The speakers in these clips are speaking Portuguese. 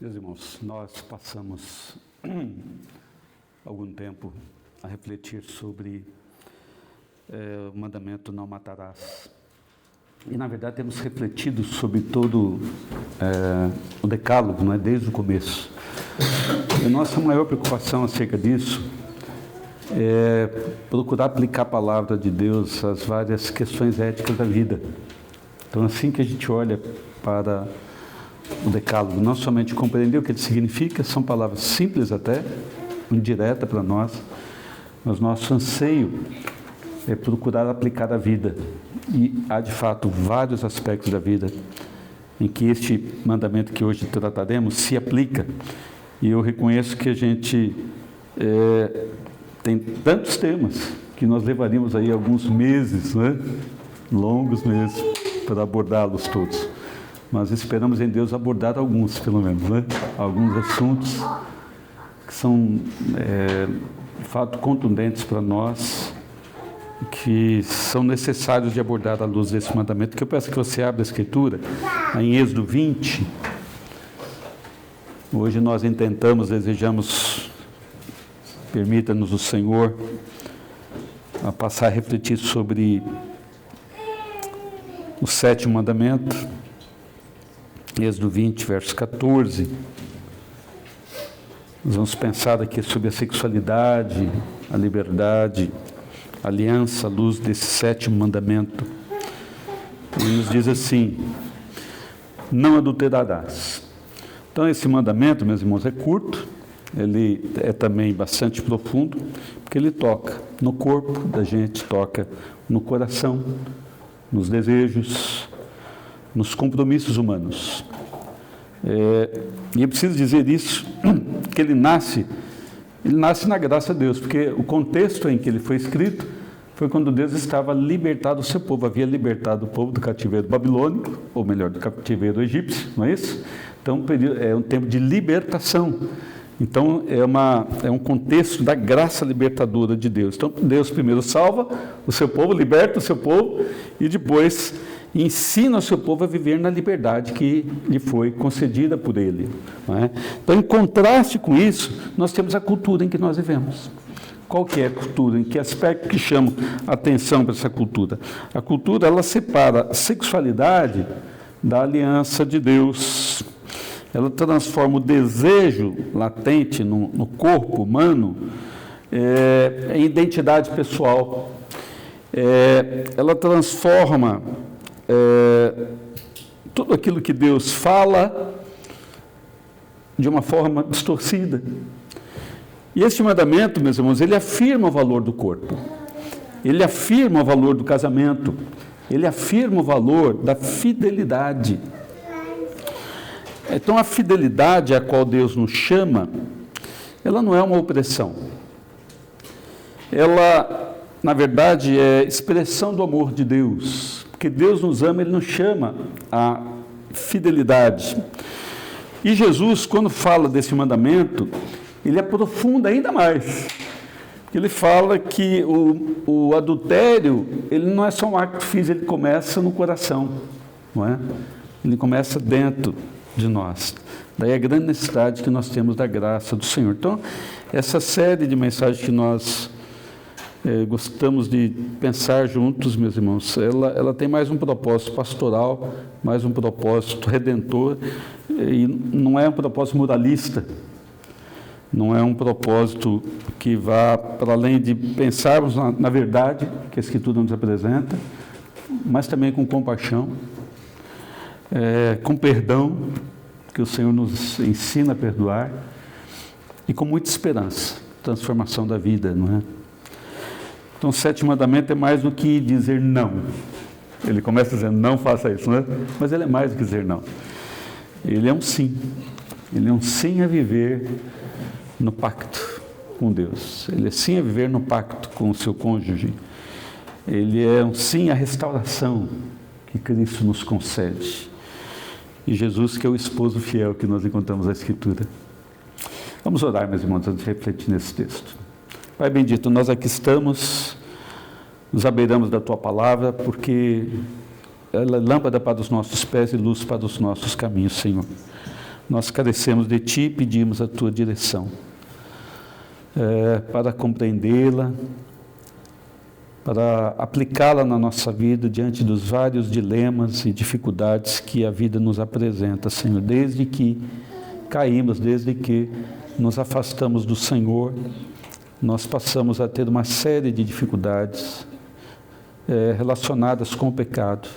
Meus irmãos, nós passamos algum tempo a refletir sobre o mandamento não matarás. E, na verdade, temos refletido sobre todo o decálogo, não é? Desde o começo. E a nossa maior preocupação acerca disso é procurar aplicar a palavra de Deus às várias questões éticas da vida. Então, assim que a gente olha para o decálogo, não somente compreender o que ele significa, são palavras simples até, indireta para nós, mas nosso anseio é procurar aplicar a vida. E há, de fato, vários aspectos da vida em que este mandamento que hoje trataremos se aplica. E eu reconheço que a gente tem tantos temas que nós levaríamos aí alguns meses, né? Longos meses, para abordá-los todos. Mas esperamos em Deus abordar alguns, pelo menos, né? Alguns assuntos que são, de fato, contundentes para nós, que são necessários de abordar à luz desse mandamento, que eu peço que você abra a Escritura, em Êxodo 20. Hoje nós intentamos, desejamos, permita-nos o Senhor, a passar a refletir sobre o 7º mandamento, Êxodo 20, verso 14. Nós vamos pensar aqui sobre a sexualidade, a liberdade, a aliança à luz desse 7º mandamento. Ele nos diz assim: não adulterarás. Então, esse mandamento, meus irmãos, é curto, ele é também bastante profundo, porque ele toca no corpo da gente, toca no coração, nos desejos, nos compromissos humanos. E eu preciso dizer isso, que ele nasce na graça de Deus, porque o contexto em que ele foi escrito foi quando Deus estava libertado o seu povo, havia libertado o povo do cativeiro babilônico, ou melhor, do cativeiro egípcio, não é isso? Então, é um tempo de libertação. Então, é um contexto da graça libertadora de Deus. Então, Deus primeiro salva o seu povo, liberta o seu povo, e depois ensina o seu povo a viver na liberdade que lhe foi concedida por ele. Não é? Então, em contraste com isso, nós temos a cultura em que nós vivemos. Qual que é a cultura? Em que aspecto que chama a atenção para essa cultura? A cultura, ela separa a sexualidade da aliança de Deus. Ela transforma o desejo latente no corpo humano em identidade pessoal. Ela transforma tudo aquilo que Deus fala de uma forma distorcida. E este mandamento, meus irmãos, ele afirma o valor do corpo. Ele afirma o valor do casamento. Ele afirma o valor da fidelidade. Então, a fidelidade a qual Deus nos chama, ela não é uma opressão. Ela, na verdade, é expressão do amor de Deus. Porque Deus nos ama, Ele nos chama à fidelidade. E Jesus, quando fala desse mandamento, Ele aprofunda ainda mais. Ele fala que o adultério, ele não é só um acto físico, ele começa no coração, não é? Ele começa dentro de nós. Daí a grande necessidade que nós temos da graça do Senhor. Então, essa série de mensagens que nós gostamos de pensar juntos, meus irmãos, ela tem mais um propósito pastoral, mais um propósito redentor, e não é um propósito moralista, não é um propósito que vá para além de pensarmos na verdade que a Escritura nos apresenta, mas também com compaixão, com perdão, que o Senhor nos ensina a perdoar, e com muita esperança, transformação da vida, não é? Então, o 7º mandamento é mais do que dizer não. Ele começa dizendo, não faça isso, não é? Mas ele é mais do que dizer não. Ele é um sim. Ele é um sim a viver no pacto com Deus. Ele é sim a viver no pacto com o seu cônjuge. Ele é um sim à restauração que Cristo nos concede. E Jesus, que é o esposo fiel que nós encontramos na Escritura. Vamos orar, meus irmãos, antes de refletir nesse texto. Pai bendito, nós aqui estamos, nos abeiramos da Tua palavra, porque ela é lâmpada para os nossos pés e luz para os nossos caminhos, Senhor. nós carecemos de Ti e pedimos a Tua direção para compreendê-la, para aplicá-la na nossa vida diante dos vários dilemas e dificuldades que a vida nos apresenta, Senhor, desde que caímos, desde que nos afastamos do Senhor, nós passamos a ter uma série de dificuldades relacionadas com o pecado,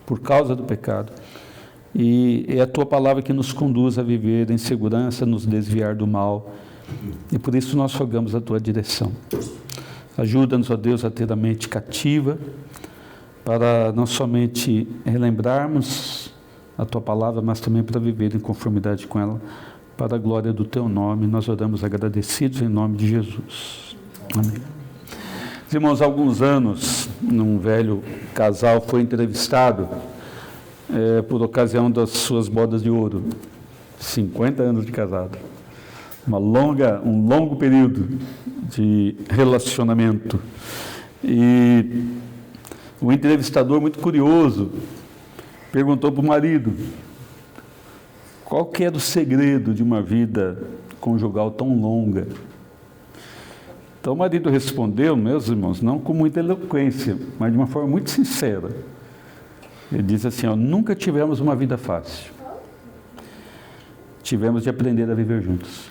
por causa do pecado. E é a Tua palavra que nos conduz a viver em segurança, nos desviar do mal. E por isso nós rogamos a Tua direção. Ajuda-nos, ó Deus, a ter a mente cativa, para não somente relembrarmos a Tua palavra, mas também para viver em conformidade com ela, para a glória do Teu nome. Nós oramos agradecidos em nome de Jesus. Amém. Irmãos, há alguns anos, um velho casal foi entrevistado por ocasião das suas bodas de ouro, 50 anos de casado, um longo período de relacionamento. E o entrevistador, muito curioso, perguntou para o marido qual que era o segredo de uma vida conjugal tão longa. Então o marido respondeu, meus irmãos, não com muita eloquência, mas de uma forma muito sincera. Ele diz assim, nunca tivemos uma vida fácil. Tivemos de aprender a viver juntos.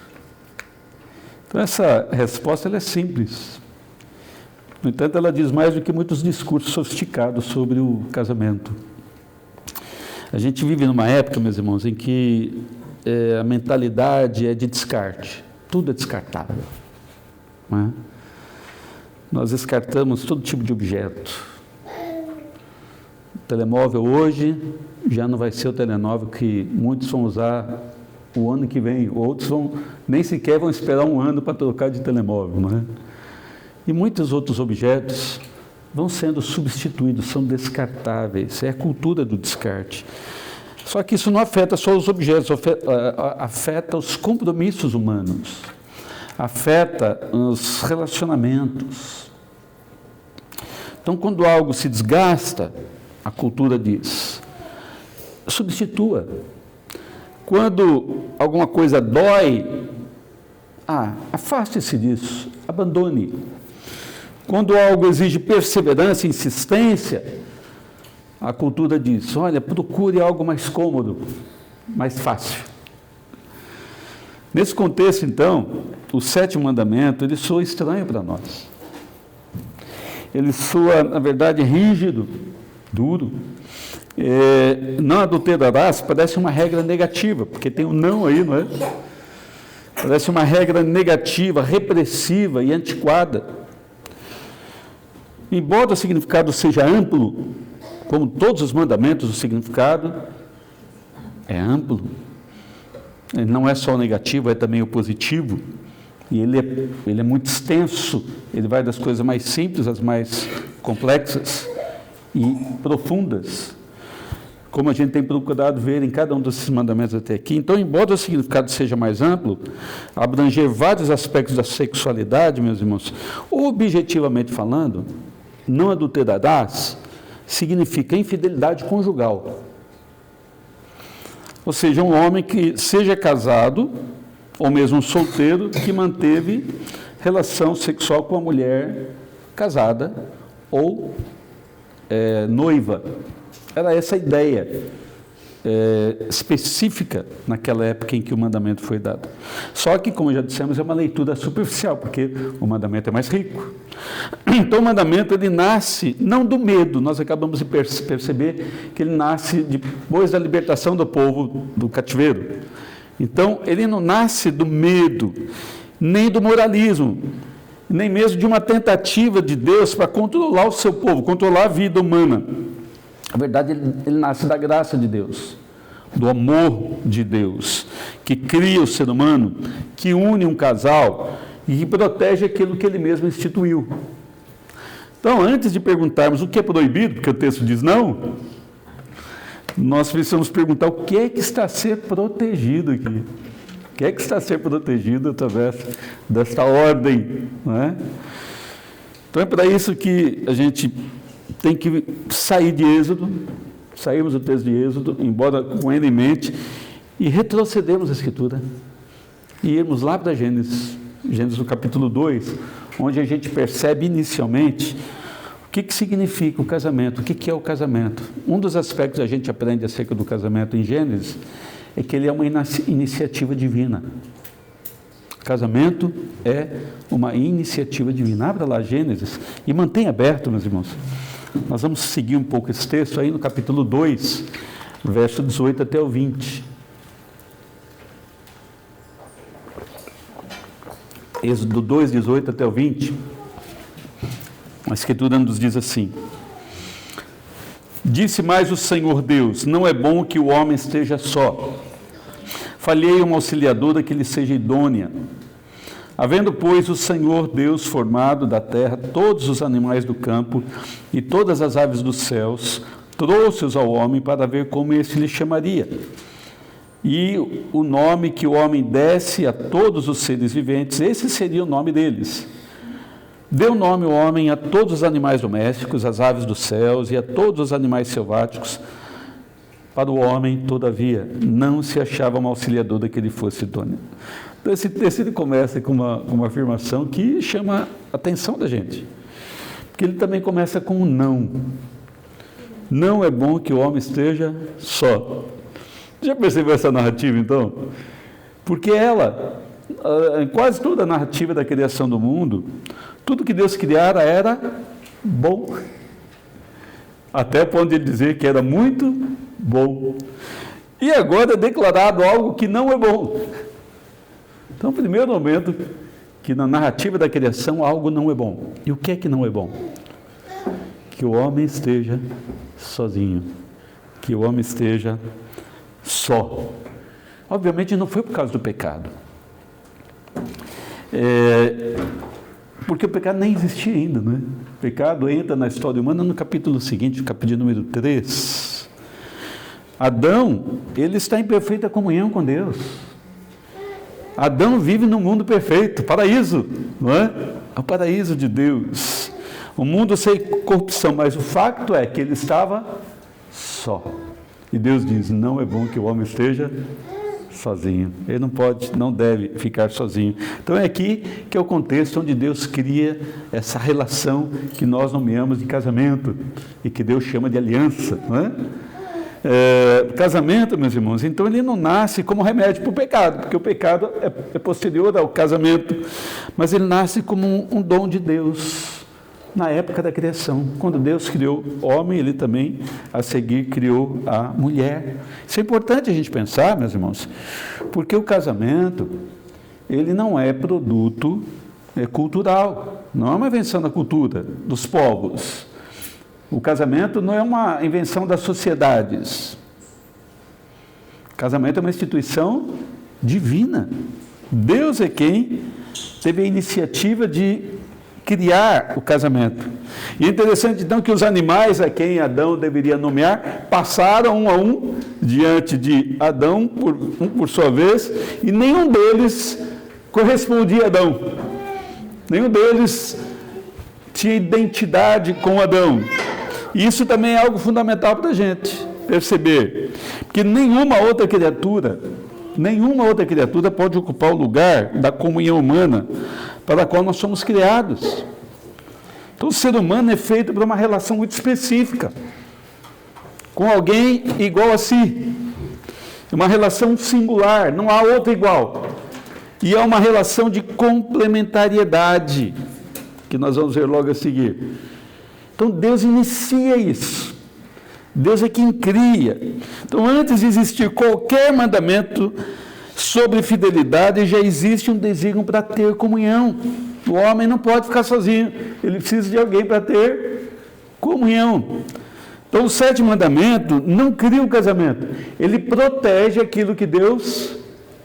Então essa resposta ela é simples. No entanto, ela diz mais do que muitos discursos sofisticados sobre o casamento. A gente vive numa época, meus irmãos, em que a mentalidade é de descarte. Tudo é descartável. Não é? Nós descartamos todo tipo de objeto. O telemóvel hoje já não vai ser o telemóvel que muitos vão usar o ano que vem, outros nem sequer vão esperar um ano para trocar de telemóvel, não é? E muitos outros objetos vão sendo substituídos, são descartáveis, é a cultura do descarte. Só que isso não afeta só os objetos, afeta os compromissos humanos, afeta os relacionamentos. Então, quando algo se desgasta, a cultura diz, substitua. Quando alguma coisa dói, afaste-se disso, abandone. Quando algo exige perseverança e insistência, a cultura diz, olha, procure algo mais cômodo, mais fácil. Nesse contexto, então, o 7º mandamento, ele soa estranho para nós. Ele soa, na verdade, rígido, duro. Não adulterarás parece uma regra negativa, porque tem um não aí, não é? Parece uma regra negativa, repressiva e antiquada. Embora o significado seja amplo, como todos os mandamentos, o significado é amplo. Ele não é só o negativo, é também o positivo. E ele é muito extenso. Ele vai das coisas mais simples às mais complexas e profundas, como a gente tem procurado ver em cada um desses mandamentos até aqui. Então, embora o significado seja mais amplo, abranger vários aspectos da sexualidade, meus irmãos, objetivamente falando, não adulterarás significa infidelidade conjugal. Ou seja, um homem que seja casado, ou mesmo um solteiro, que manteve relação sexual com a mulher casada ou noiva. Era essa a ideia específica naquela época em que o mandamento foi dado. Só que, como já dissemos, é uma leitura superficial, porque o mandamento é mais rico. Então, o mandamento, ele nasce não do medo, nós acabamos de perceber que ele nasce depois da libertação do povo do cativeiro. Então, ele não nasce do medo, nem do moralismo, nem mesmo de uma tentativa de Deus para controlar o seu povo, controlar a vida humana. Na verdade, ele nasce da graça de Deus, do amor de Deus, que cria o ser humano, que une um casal e que protege aquilo que ele mesmo instituiu. Então, antes de perguntarmos o que é proibido, porque o texto diz não, nós precisamos perguntar o que é que está a ser protegido aqui. O que é que está a ser protegido através desta ordem, não é? Então, é para isso que a gente tem que sair de Êxodo, sairmos do texto de Êxodo, embora com ele em mente, e retrocedermos a Escritura e irmos lá para Gênesis no capítulo 2, onde a gente percebe inicialmente o que significa o casamento, o que é o casamento. Um dos aspectos que a gente aprende acerca do casamento em Gênesis é que ele é uma iniciativa divina. O casamento é uma iniciativa divina. Abra lá Gênesis e mantenha aberto, meus irmãos. Nós vamos seguir um pouco esse texto aí no capítulo 2, verso 18 até o 20. Êxodo 2, 18 até o 20. A Escritura nos diz assim: disse mais o Senhor Deus, não é bom que o homem esteja só. Falhei uma auxiliadora que lhe seja idônea. Havendo, pois, o Senhor Deus formado da terra todos os animais do campo e todas as aves dos céus, trouxe-os ao homem para ver como este lhe chamaria. E o nome que o homem desse a todos os seres viventes, esse seria o nome deles. Deu nome o homem a todos os animais domésticos, às aves dos céus e a todos os animais selváticos. Para o homem, todavia, não se achava uma auxiliadora que lhe fosse idônea. Então, esse texto ele começa com uma afirmação que chama a atenção da gente. Porque ele também começa com um não. Não é bom que o homem esteja só. Já percebeu essa narrativa, então? Porque ela, em quase toda a narrativa da criação do mundo, tudo que Deus criara era bom. Até o ponto de dizer que era muito bom. E agora é declarado algo que não é bom. Então, o primeiro momento que na narrativa da criação algo não é bom. E o que é que não é bom? Que o homem esteja sozinho. Que o homem esteja só. Obviamente não foi por causa do pecado. Porque o pecado nem existia ainda, né? O pecado entra na história humana no capítulo seguinte, capítulo número 3. Adão, ele está em perfeita comunhão com Deus. Adão vive num mundo perfeito, paraíso, não é? É o paraíso de Deus. O mundo sem corrupção, mas o fato é que ele estava só. E Deus diz, não é bom que o homem esteja sozinho. Ele não deve ficar sozinho. Então é aqui que é o contexto onde Deus cria essa relação que nós nomeamos de casamento e que Deus chama de aliança, não é? Casamento, meus irmãos, então ele não nasce como remédio para o pecado, porque o pecado é posterior ao casamento, mas ele nasce como um dom de Deus na época da criação. Quando Deus criou o homem, ele também a seguir criou a mulher. Isso é importante a gente pensar, meus irmãos, porque o casamento ele não é produto cultural, não é uma invenção da cultura dos povos. O casamento não é uma invenção das sociedades. O casamento é uma instituição divina. Deus é quem teve a iniciativa de criar o casamento. E é interessante então que os animais a quem Adão deveria nomear passaram um a um diante de Adão, por sua vez, e nenhum deles correspondia a Adão. Nenhum deles tinha identidade com Adão. E isso também é algo fundamental para a gente perceber, porque nenhuma outra criatura pode ocupar o lugar da comunhão humana para a qual nós somos criados. Então o ser humano é feito por uma relação muito específica, com alguém igual a si, uma relação singular, não há outra igual, e é uma relação de complementariedade, que nós vamos ver logo a seguir. Então Deus inicia isso. Deus é quem cria. Então antes de existir qualquer mandamento sobre fidelidade, já existe um desígnio para ter comunhão. O homem não pode ficar sozinho. Ele precisa de alguém para ter comunhão. Então o sétimo mandamento não cria o casamento. Ele protege aquilo que Deus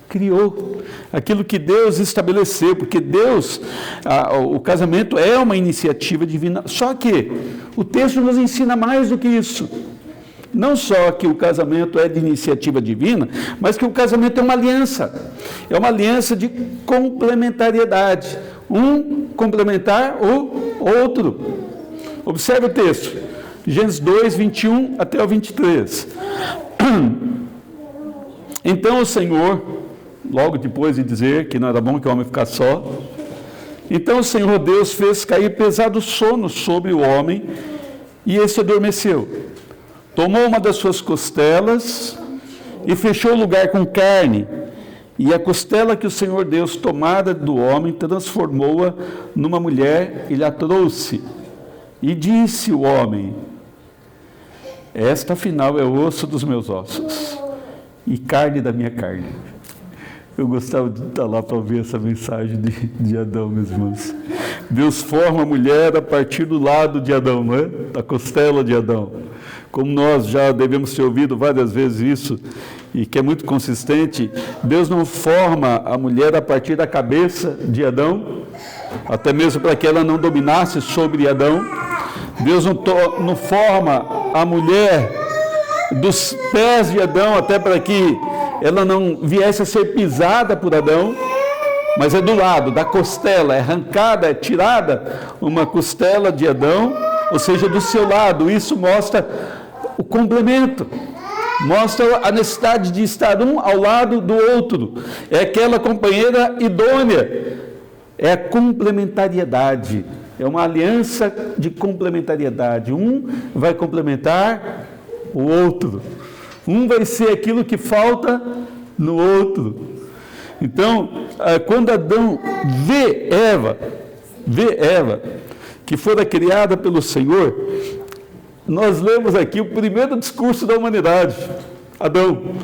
criou, aquilo que Deus estabeleceu, porque Deus, o casamento é uma iniciativa divina, só que o texto nos ensina mais do que isso, não só que o casamento é de iniciativa divina, mas que o casamento é uma aliança de complementariedade, um complementar o outro. Observe o texto, Gênesis 2, 21 até o 23. Então o Senhor, logo depois de dizer que não era bom que o homem ficasse só, então o Senhor Deus fez cair pesado sono sobre o homem, e esse adormeceu. Tomou uma das suas costelas e fechou o lugar com carne, e a costela que o Senhor Deus tomara do homem transformou-a numa mulher e lhe a trouxe. E disse o homem: esta afinal é osso dos meus ossos e carne da minha carne. Eu gostava de estar lá para ouvir essa mensagem de Adão, meus irmãos. Deus forma a mulher a partir do lado de Adão, não é? Da costela de Adão. Como nós já devemos ter ouvido várias vezes isso, e que é muito consistente, Deus não forma a mulher a partir da cabeça de Adão, até mesmo para que ela não dominasse sobre Adão. Deus não forma a mulher dos pés de Adão, até para que ela não viesse a ser pisada por Adão, mas é do lado, da costela, é arrancada, é tirada uma costela de Adão, ou seja, do seu lado. Isso mostra o complemento, mostra a necessidade de estar um ao lado do outro. É aquela companheira idônea, é a complementariedade, é uma aliança de complementariedade. Um vai complementar o outro. Um vai ser aquilo que falta no outro. Então, quando Adão vê Eva, que fora criada pelo Senhor, nós lemos aqui o primeiro discurso da humanidade. Adão,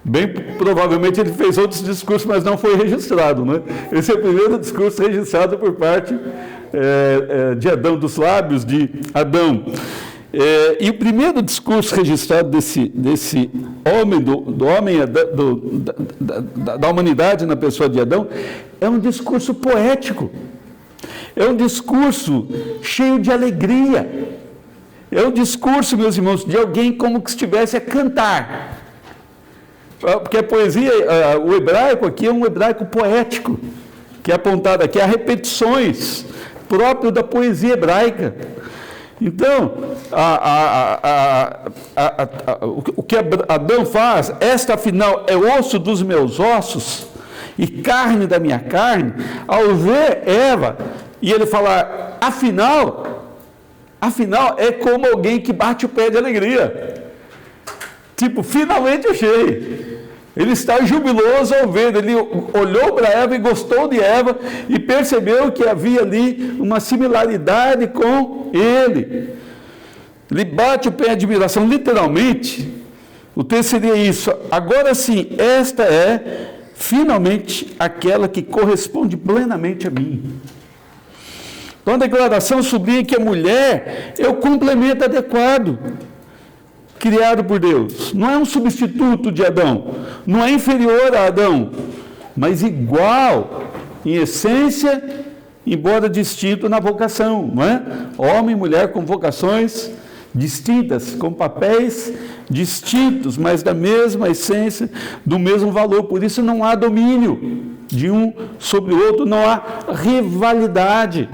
bem provavelmente ele fez outros discursos, mas não foi registrado, né? Esse é o primeiro discurso registrado por parte de Adão, dos lábios de Adão. E o primeiro discurso registrado desse homem, da humanidade na pessoa de Adão, é um discurso poético, é um discurso cheio de alegria, é um discurso, meus irmãos, de alguém como que estivesse a cantar, porque a poesia, o hebraico aqui é um hebraico poético, que é apontado aqui a repetições próprio da poesia hebraica. Então, o que Adão faz, esta afinal é osso dos meus ossos e carne da minha carne, ao ver Eva, e ele fala, afinal é como alguém que bate o pé de alegria. Tipo, finalmente achei. Ele está jubiloso ao ver, ele olhou para Eva e gostou de Eva e percebeu que havia ali uma similaridade com ele. Ele bate o pé em admiração, literalmente, o texto seria isso. Agora sim, esta é finalmente aquela que corresponde plenamente a mim. Então a declaração sublinha que a mulher é o complemento adequado criado por Deus. Não é um substituto de Adão, não é inferior a Adão, mas igual em essência, embora distinto na vocação, não é? Homem e mulher com vocações distintas, com papéis distintos, mas da mesma essência, do mesmo valor. Por isso não há domínio de um sobre o outro, não há rivalidade,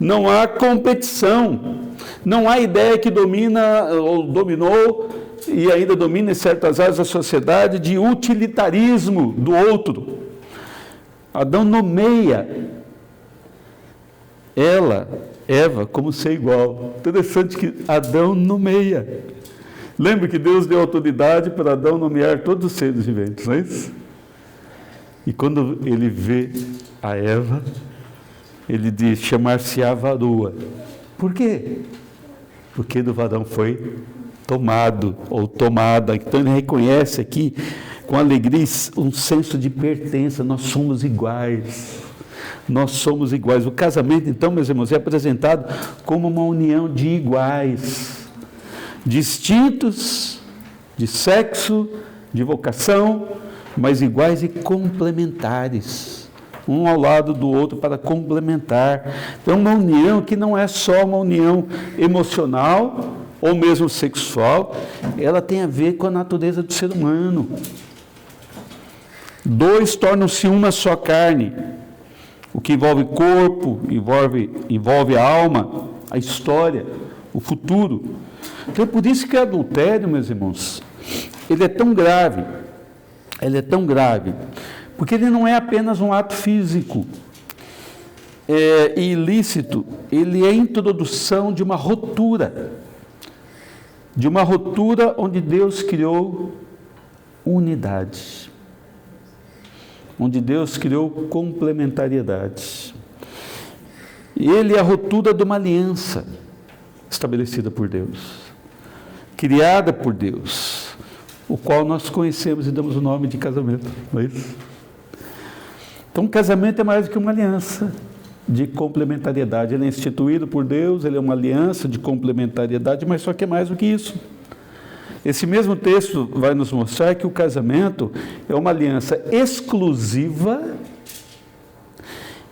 não há competição. Não há ideia que domina, ou dominou, e ainda domina em certas áreas da sociedade, de utilitarismo do outro. Adão nomeia Eva, como ser igual. Interessante que Adão nomeia. Lembra que Deus deu autoridade para Adão nomear todos os seres viventes, não é isso? E quando ele vê a Eva, ele diz, chamar-se-á varoa. Por quê? Porque do varão foi tomado ou tomada. Então ele reconhece aqui com alegria um senso de pertença. Nós somos iguais. Nós somos iguais. O casamento, então, meus irmãos, é apresentado como uma união de iguais, distintos de sexo, de vocação, mas iguais e complementares. Um ao lado do outro para complementar. Então, uma união que não é só uma união emocional ou mesmo sexual, ela tem a ver com a natureza do ser humano. Dois tornam-se uma só carne, o que envolve corpo, envolve a alma, a história, o futuro. Então, é por isso que o adultério, meus irmãos, ele é tão grave. ele é tão grave, porque ele não é apenas um ato físico ilícito, ele é a introdução de uma ruptura onde Deus criou unidade, onde Deus criou complementariedade. Ele é a ruptura de uma aliança estabelecida por Deus, criada por Deus, o qual nós conhecemos e damos o nome de casamento, não é isso? Então, o casamento é mais do que uma aliança de complementariedade. Ele é instituído por Deus, ele é uma aliança de complementariedade, mas só que é mais do que isso. Esse mesmo texto vai nos mostrar que o casamento é uma aliança exclusiva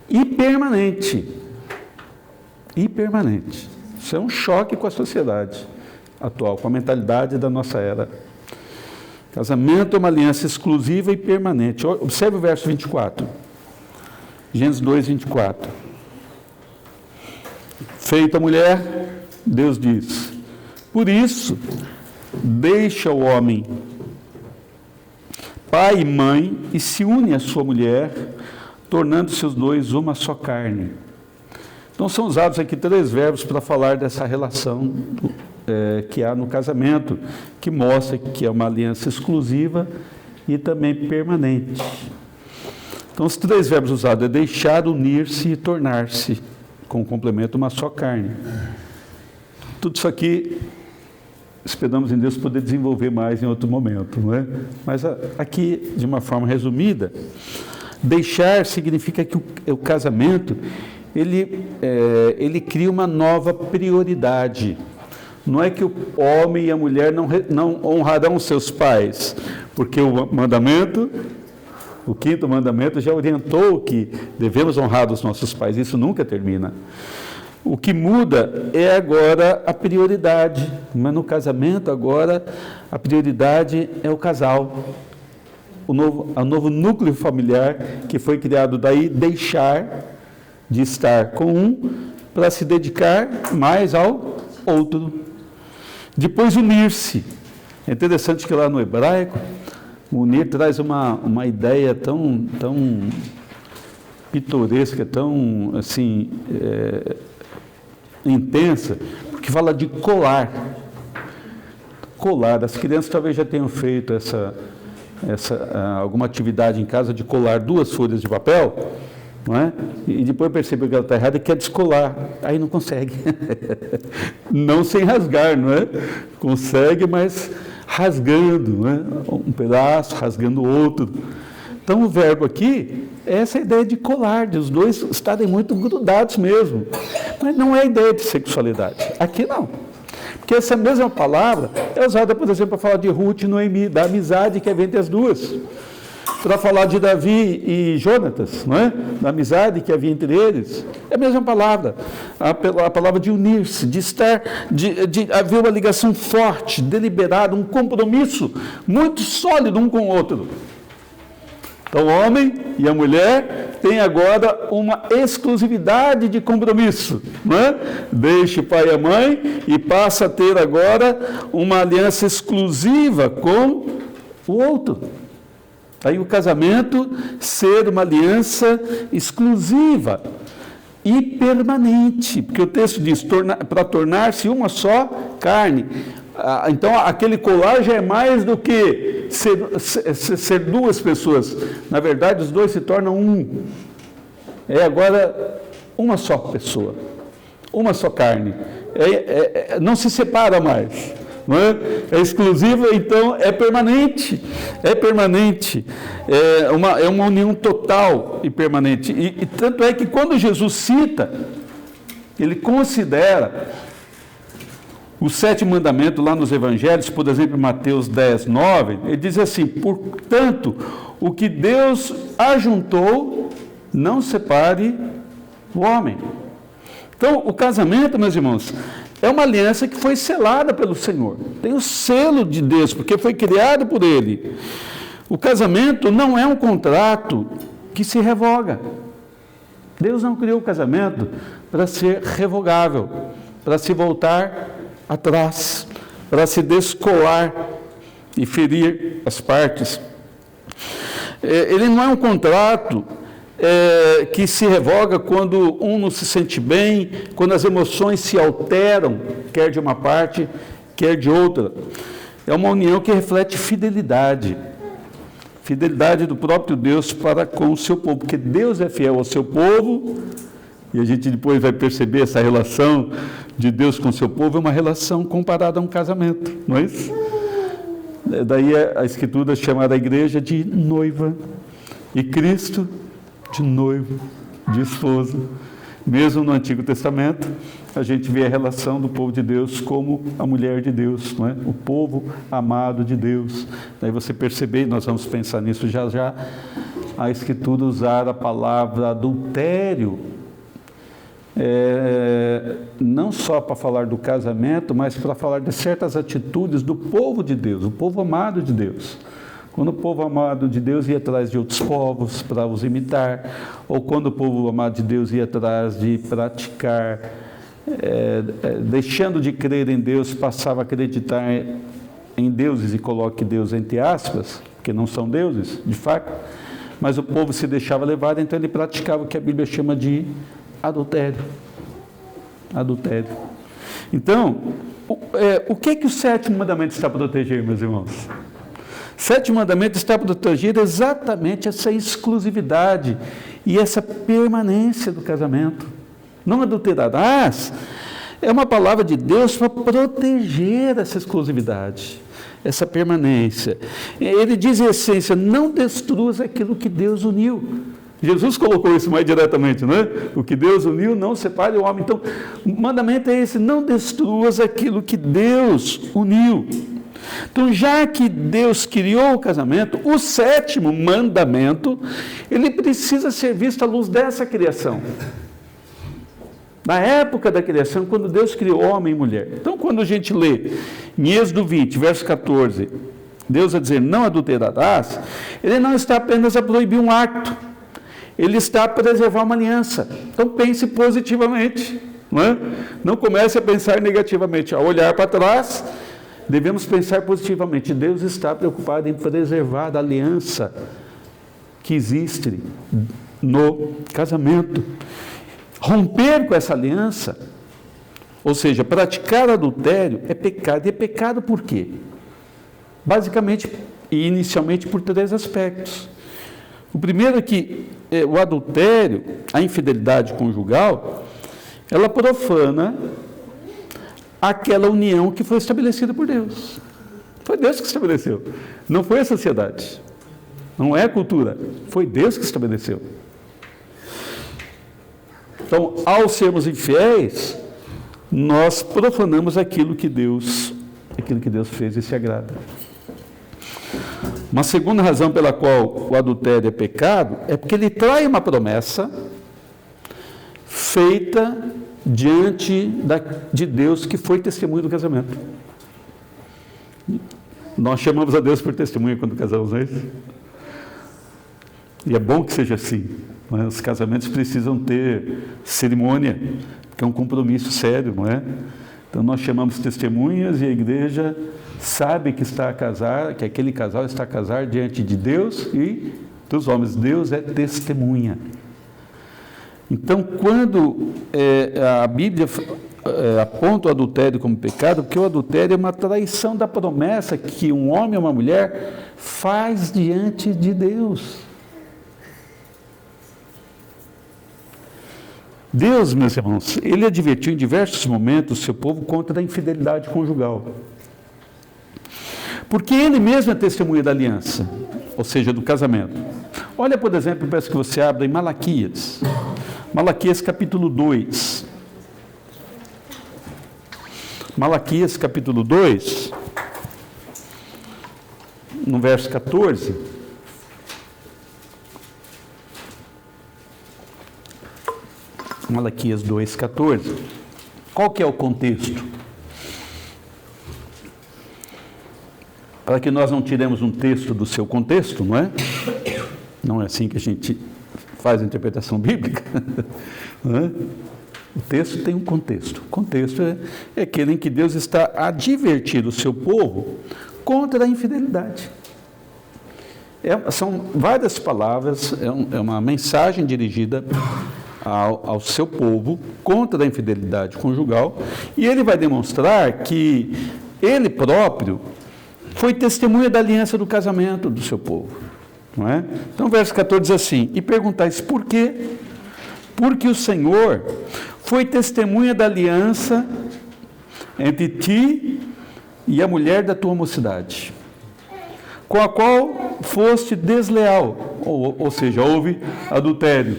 e permanente. E permanente. Isso é um choque com a sociedade atual, com a mentalidade da nossa era. Casamento é uma aliança exclusiva e permanente. Observe o verso 24. Gênesis 2, 24. Feita a mulher, Deus diz: por isso, deixa o homem pai e mãe e se une à sua mulher, tornando-se os dois uma só carne. Então são usados aqui 3 verbos para falar dessa relação que há no casamento, que mostra que é uma aliança exclusiva e também permanente. Então os 3 verbos usados é deixar, unir-se e tornar-se, com o complemento, uma só carne. Tudo isso aqui esperamos em Deus poder desenvolver mais em outro momento, não é? Mas aqui, de uma forma resumida, deixar significa que o casamento, ele cria uma nova prioridade. Não é que o homem e a mulher não honrarão seus pais, porque o mandamento, o 5º mandamento já orientou que devemos honrar os nossos pais. Isso nunca termina. O que muda é agora a prioridade, mas no casamento agora a prioridade é o casal, o novo núcleo familiar que foi criado daí, deixar de estar com um para se dedicar mais ao outro. Depois unir-se. É interessante que lá no hebraico, unir traz uma ideia tão pitoresca, tão assim, intensa, porque fala de colar. Colar. As crianças talvez já tenham feito alguma atividade em casa de colar 2 folhas de papel, não é? E depois percebeu que ela está errada e quer descolar. Aí não consegue. Não sem rasgar, não é? Consegue, mas rasgando, não é? Um pedaço, rasgando o outro. Então o verbo aqui é essa ideia de colar, de os dois estarem muito grudados mesmo. Mas não é ideia de sexualidade. Aqui não. Porque essa mesma palavra é usada, por exemplo, para falar de Ruth e Noemi, da amizade que havia entre as duas. Para falar de Davi e Jonatas, não é? Da amizade que havia entre eles. É a mesma palavra. A palavra de unir-se, de estar, de haver uma ligação forte, deliberada, um compromisso muito sólido um com o outro. Então, o homem e a mulher têm agora uma exclusividade de compromisso, não é? Deixa o pai e a mãe e passa a ter agora uma aliança exclusiva com o outro. Aí o casamento ser uma aliança exclusiva e permanente, porque o texto diz para tornar-se uma só carne. Então aquele colar já é mais do que ser 2 pessoas. Na verdade, os 2 se tornam um. É agora uma só pessoa, uma só carne. Não se separa mais. Não é? É exclusiva, então é permanente. É permanente. É uma união total e permanente. E tanto é que quando Jesus cita, ele considera o 7º mandamento lá nos evangelhos, por exemplo, Mateus 10, 9, ele diz assim: portanto, o que Deus ajuntou, não separe o homem. Então, o casamento, meus irmãos, é uma aliança que foi selada pelo Senhor. Tem o selo de Deus, porque foi criado por Ele. O casamento não é um contrato que se revoga. Deus não criou o casamento para ser revogável, para se voltar atrás, para se descolar e ferir as partes. Ele não é um contrato que se revoga quando um não se sente bem, quando as emoções se alteram, quer de uma parte, quer de outra. É uma união que reflete fidelidade. Fidelidade do próprio Deus para com o seu povo, porque Deus é fiel ao seu povo, e a gente depois vai perceber essa relação de Deus com o seu povo, é uma relação comparada a um casamento, não é isso? Daí a Escritura chama a igreja de noiva, e Cristo de noivo, de esposa. Mesmo no Antigo Testamento, a gente vê a relação do povo de Deus como a mulher de Deus, não é? O povo amado de Deus. Daí você perceber, nós vamos pensar nisso já já, a Escritura usar a palavra adultério, não só para falar do casamento, mas para falar de certas atitudes do povo de Deus, o povo amado de Deus. Quando o povo amado de Deus ia atrás de outros povos para os imitar, ou quando o povo amado de Deus ia atrás de praticar, deixando de crer em Deus, passava a acreditar em deuses, e coloque Deus entre aspas, porque não são deuses, de fato, mas o povo se deixava levar, então ele praticava o que a Bíblia chama de adultério. Adultério. Então, o que o sétimo mandamento está a proteger, meus irmãos? O sétimo mandamento está a proteger exatamente essa exclusividade e essa permanência do casamento. Não adulterarás é uma palavra de Deus para proteger essa exclusividade, essa permanência. Ele diz em essência, não destruas aquilo que Deus uniu. Jesus colocou isso mais diretamente, não é? O que Deus uniu, não separe o homem. Então, o mandamento é esse, não destruas aquilo que Deus uniu. Então, já que Deus criou o casamento, o sétimo mandamento, ele precisa ser visto à luz dessa criação. Na época da criação, quando Deus criou homem e mulher. Então, quando a gente lê em Êxodo 20, verso 14, Deus a dizer, não adulterarás, ele não está apenas a proibir um acto, ele está a preservar uma aliança. Então, pense positivamente, não é? Não comece a pensar negativamente. Ao olhar para trás, devemos pensar positivamente. Deus está preocupado em preservar a aliança que existe no casamento. Romper com essa aliança, ou seja, praticar adultério, é pecado. E é pecado por quê? Basicamente e inicialmente por 3 aspectos. O primeiro é que o adultério, a infidelidade conjugal, ela profana aquela união que foi estabelecida por Deus. Foi Deus que estabeleceu, não foi a sociedade, não é a cultura, foi Deus que estabeleceu. Então, ao sermos infiéis, nós profanamos aquilo que Deus fez e se agrada. Uma segunda razão pela qual o adultério é pecado é porque ele trai uma promessa feita diante de Deus, que foi testemunho do casamento. Nós chamamos a Deus por testemunha quando casamos, não é isso? E é bom que seja assim. Mas os casamentos precisam ter cerimônia, porque é um compromisso sério, não é? Então nós chamamos testemunhas e a igreja sabe que está a casar, que aquele casal está a casar diante de Deus e dos homens. Deus é testemunha. Então, quando a Bíblia aponta o adultério como pecado, porque o adultério é uma traição da promessa que um homem ou uma mulher faz diante de Deus. Deus, meus irmãos, ele advertiu em diversos momentos o seu povo contra a infidelidade conjugal. Porque ele mesmo é testemunha da aliança, ou seja, do casamento. Olha, por exemplo, peço que você abra em Malaquias. Malaquias capítulo 2. Malaquias capítulo 2, no verso 14. Malaquias 2,14. Qual que é o contexto? Para que nós não tiremos um texto do seu contexto, não é? Não é assim que a gente faz a interpretação bíblica. Não é? O texto tem um contexto. O contexto é aquele em que Deus está a advertir o seu povo contra a infidelidade. São várias palavras, é uma mensagem dirigida ao seu povo contra a infidelidade conjugal, e ele vai demonstrar que ele próprio foi testemunha da aliança do casamento do seu povo, não é? Então, verso 14 diz assim: e perguntais por quê? Porque o Senhor foi testemunha da aliança entre ti e a mulher da tua mocidade, com a qual foste desleal, ou seja, houve adultério.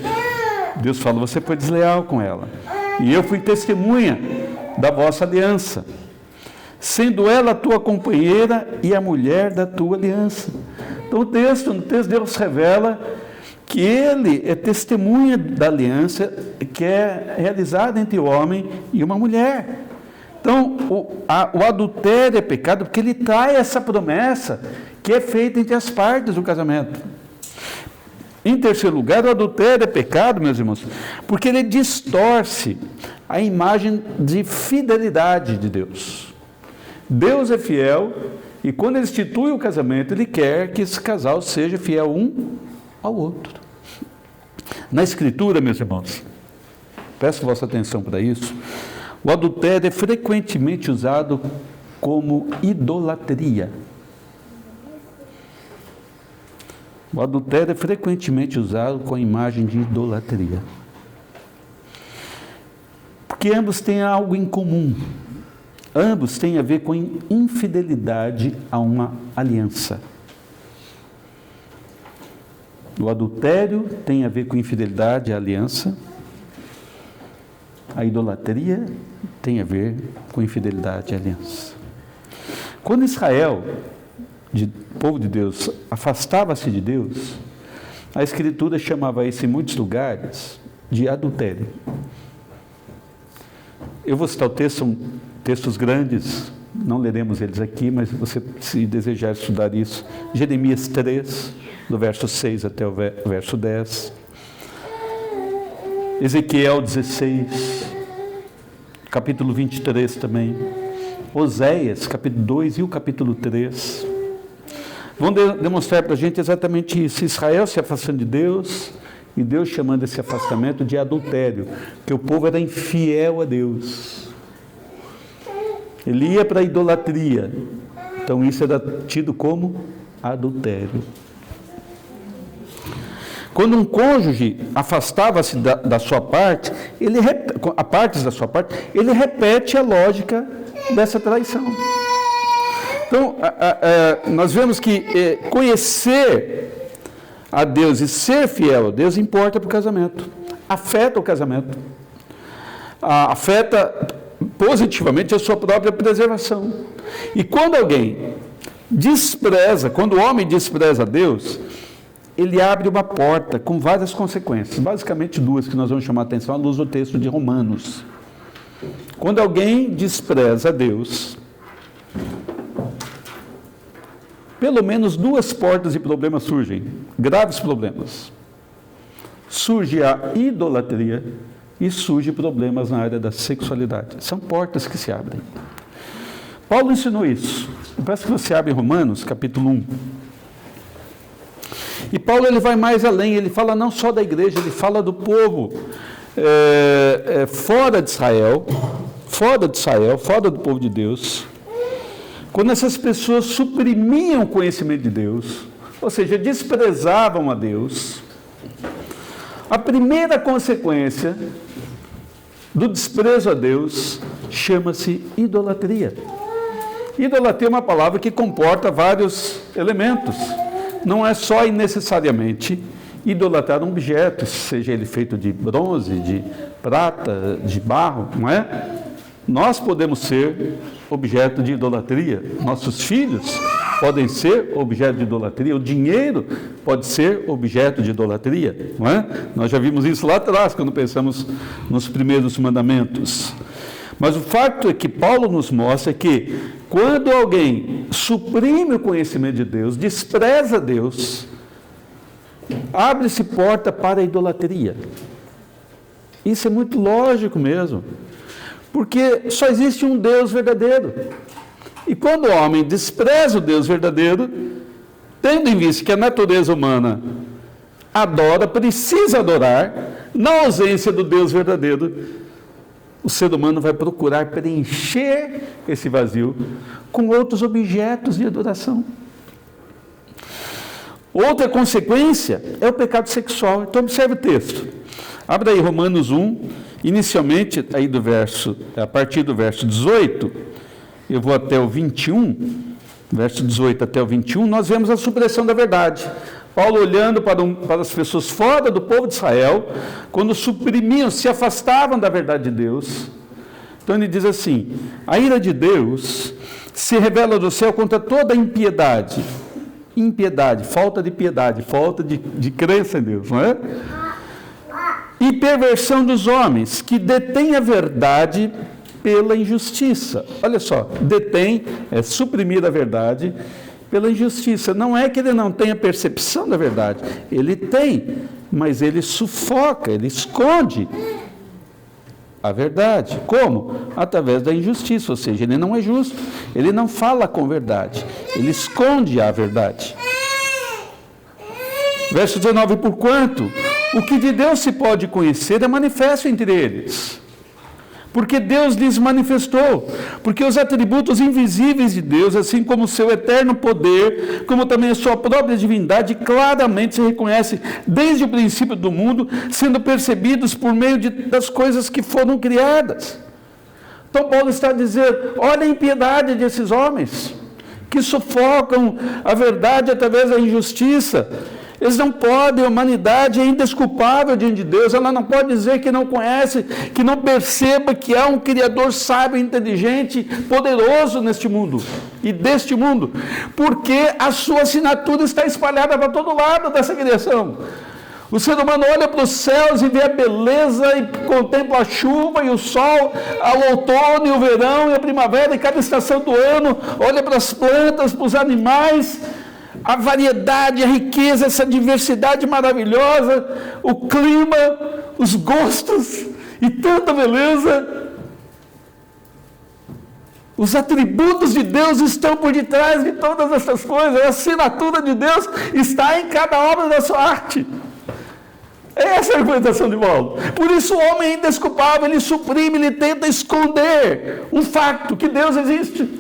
Deus falou, você foi desleal com ela, e eu fui testemunha da vossa aliança, sendo ela a tua companheira e a mulher da tua aliança. Então no texto Deus revela que ele é testemunha da aliança que é realizada entre o homem e uma mulher. Então o adultério é pecado porque ele trai essa promessa que é feita entre as partes do casamento. Em terceiro lugar, o adultério é pecado, meus irmãos, porque ele distorce a imagem de fidelidade de Deus. Deus é fiel, e quando ele institui o casamento, ele quer que esse casal seja fiel um ao outro. Na Escritura, meus irmãos, peço vossa atenção para isso, o adultério é frequentemente usado como idolatria. O adultério é frequentemente usado com a imagem de idolatria. Porque ambos têm algo em comum. Ambos têm a ver com infidelidade a uma aliança. O adultério tem a ver com infidelidade à aliança. A idolatria tem a ver com infidelidade à aliança. Quando Israel, povo de Deus, afastava-se de Deus, a Escritura chamava isso em muitos lugares de adultério. Eu vou citar o texto, são textos grandes, não leremos eles aqui, mas você, se desejar estudar isso, Jeremias 3, do verso 6 até o verso 10, Ezequiel 16, capítulo 23 também, Oséias, capítulo 2 e o capítulo 3, vão demonstrar para a gente exatamente isso. Israel se afastando de Deus, e Deus chamando esse afastamento de adultério, que o povo era infiel a Deus. Ele ia para a idolatria, então isso era tido como adultério. Quando um cônjuge afastava-se da sua parte, ele repete a lógica dessa traição. Então, nós vemos que conhecer a Deus e ser fiel a Deus importa para o casamento, afeta o casamento, afeta positivamente a sua própria preservação. E quando quando o homem despreza a Deus, ele abre uma porta com várias consequências, basicamente duas que nós vamos chamar a atenção à luz do texto de Romanos. Quando alguém despreza a Deus, pelo menos duas portas de problemas surgem, graves problemas. Surge a idolatria e surge problemas na área da sexualidade. São portas que se abrem. Paulo ensinou isso. Eu peço que você abra em Romanos, capítulo 1. E Paulo ele vai mais além, ele fala não só da igreja, ele fala do povo fora de Israel, fora do povo de Deus. Quando essas pessoas suprimiam o conhecimento de Deus, ou seja, desprezavam a Deus, a primeira consequência do desprezo a Deus chama-se idolatria. Idolatria é uma palavra que comporta vários elementos. Não é só e necessariamente idolatrar um objeto, seja ele feito de bronze, de prata, de barro, não é? Nós podemos ser objeto de idolatria, nossos filhos podem ser objeto de idolatria, o dinheiro pode ser objeto de idolatria, não é? Nós já vimos isso lá atrás, quando pensamos nos primeiros mandamentos. Mas o fato é que Paulo nos mostra que quando alguém suprime o conhecimento de Deus, despreza Deus, abre-se porta para a idolatria. Isso é muito lógico mesmo. Porque só existe um Deus verdadeiro. E quando o homem despreza o Deus verdadeiro, Tendo em vista que a natureza humana adora, precisa adorar, na ausência do Deus verdadeiro, o ser humano vai procurar preencher esse vazio com outros objetos de adoração. Outra consequência é o pecado sexual. Então observe o texto. Abra aí Romanos 1, inicialmente aí a partir do verso 18, eu vou até o 21, verso 18 até o 21, nós vemos a supressão da verdade. Paulo olhando para as pessoas fora do povo de Israel, quando suprimiam, se afastavam da verdade de Deus. Então ele diz assim: a ira de Deus se revela do céu contra toda impiedade, falta de piedade, falta de crença em Deus, não é? E perversão dos homens, que detêm a verdade pela injustiça. Olha só, detém é suprimir a verdade pela injustiça. Não é que ele não tenha percepção da verdade, ele tem, mas ele sufoca, ele esconde a verdade. Como? Através da injustiça, ou seja, ele não é justo, ele não fala com verdade, ele esconde a verdade. Verso 19: porquanto o que de Deus se pode conhecer é manifesto entre eles, porque Deus lhes manifestou, porque os atributos invisíveis de Deus, assim como o seu eterno poder, como também a sua própria divindade, claramente se reconhece desde o princípio do mundo, sendo percebidos por meio das coisas que foram criadas. Então Paulo está a dizer: olha a impiedade desses homens, que sufocam a verdade através da injustiça. Eles não podem, a humanidade é indesculpável diante de Deus, ela não pode dizer que não conhece, que não perceba que há um Criador sábio, inteligente, poderoso neste mundo e deste mundo, porque a sua assinatura está espalhada para todo lado dessa criação. O ser humano olha para os céus e vê a beleza e contempla a chuva e o sol, o outono e o verão e a primavera e cada estação do ano, olha para as plantas, para os animais, a variedade, a riqueza, essa diversidade maravilhosa, o clima, os gostos e tanta beleza. Os atributos de Deus estão por detrás de todas essas coisas, a assinatura de Deus está em cada obra da sua arte. Essa é a argumentação de Paulo. Por isso o homem é indesculpável, ele suprime, ele tenta esconder um facto, que Deus existe.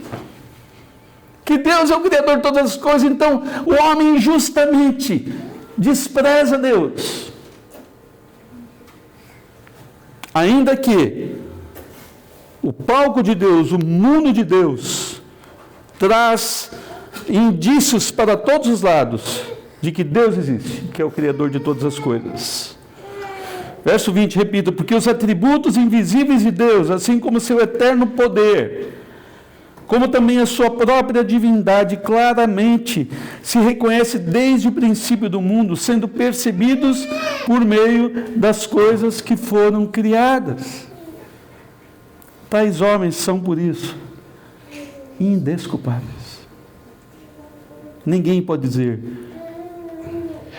Que Deus é o Criador de todas as coisas. Então o homem injustamente despreza Deus. Ainda que o palco de Deus, o mundo de Deus, traz indícios para todos os lados de que Deus existe, que é o Criador de todas as coisas. Verso 20, repito: porque os atributos invisíveis de Deus, assim como seu eterno poder, como também a sua própria divindade, claramente se reconhece desde o princípio do mundo, sendo percebidos por meio das coisas que foram criadas. Tais homens são, por isso, indesculpáveis. Ninguém pode dizer: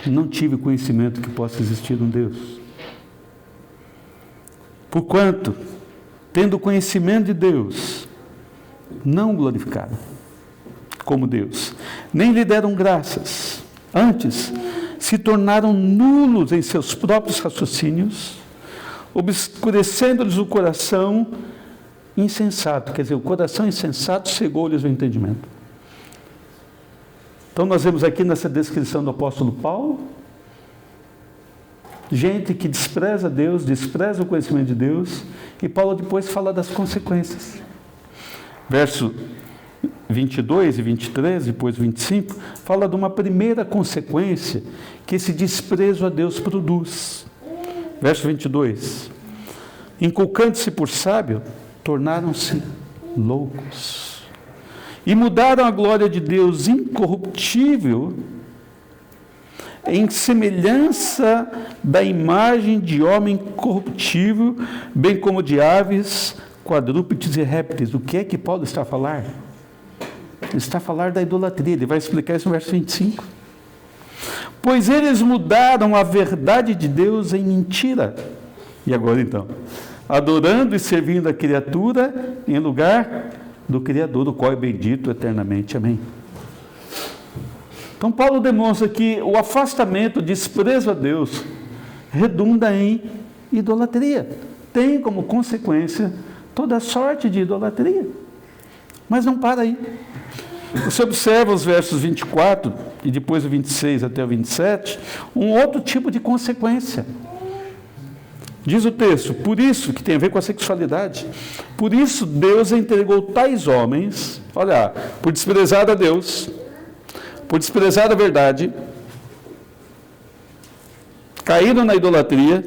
não tive conhecimento que possa existir um Deus. Porquanto, tendo conhecimento de Deus, não glorificaram como Deus, nem lhe deram graças. Antes, se tornaram nulos em seus próprios raciocínios, obscurecendo-lhes o coração insensato. Quer dizer, o coração insensato cegou-lhes o entendimento. Então nós vemos aqui nessa descrição do apóstolo Paulo, gente que despreza Deus, despreza o conhecimento de Deus, e Paulo depois fala das consequências. Verso 22 e 23, depois 25, fala de uma primeira consequência que esse desprezo a Deus produz. Verso 22: inculcando-se por sábio, tornaram-se loucos, e mudaram a glória de Deus incorruptível em semelhança da imagem de homem corruptível, bem como de aves, quadrúpedes e répteis. O que é que Paulo está a falar? Ele está a falar da idolatria. Ele vai explicar isso no verso 25. Pois eles mudaram a verdade de Deus em mentira. E agora então? Adorando e servindo a criatura em lugar do Criador, o qual é bendito eternamente. Amém. Então Paulo demonstra que o afastamento, o desprezo a Deus, redunda em idolatria. Tem como consequência toda sorte de idolatria. Mas não para aí. Você observa os versos 24 e depois o 26 até o 27, um outro tipo de consequência. Diz o texto, por isso, que tem a ver com a sexualidade, por isso Deus entregou tais homens, olha, por desprezar a Deus, por desprezar a verdade, caíram na idolatria,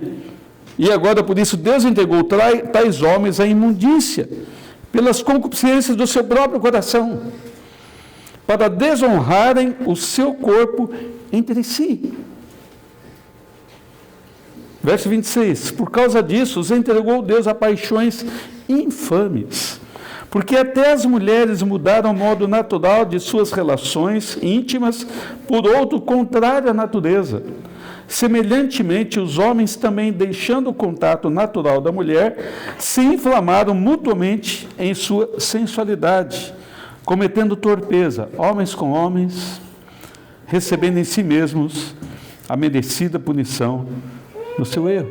e agora por isso Deus entregou tais homens à imundícia, pelas concupiscências do seu próprio coração, para desonrarem o seu corpo entre si. Verso 26, por causa disso, os entregou Deus a paixões infames, porque até as mulheres mudaram o modo natural de suas relações íntimas por outro contrário à natureza. Semelhantemente, os homens também, deixando o contato natural da mulher, se inflamaram mutuamente em sua sensualidade, cometendo torpeza, homens com homens, recebendo em si mesmos a merecida punição no seu erro.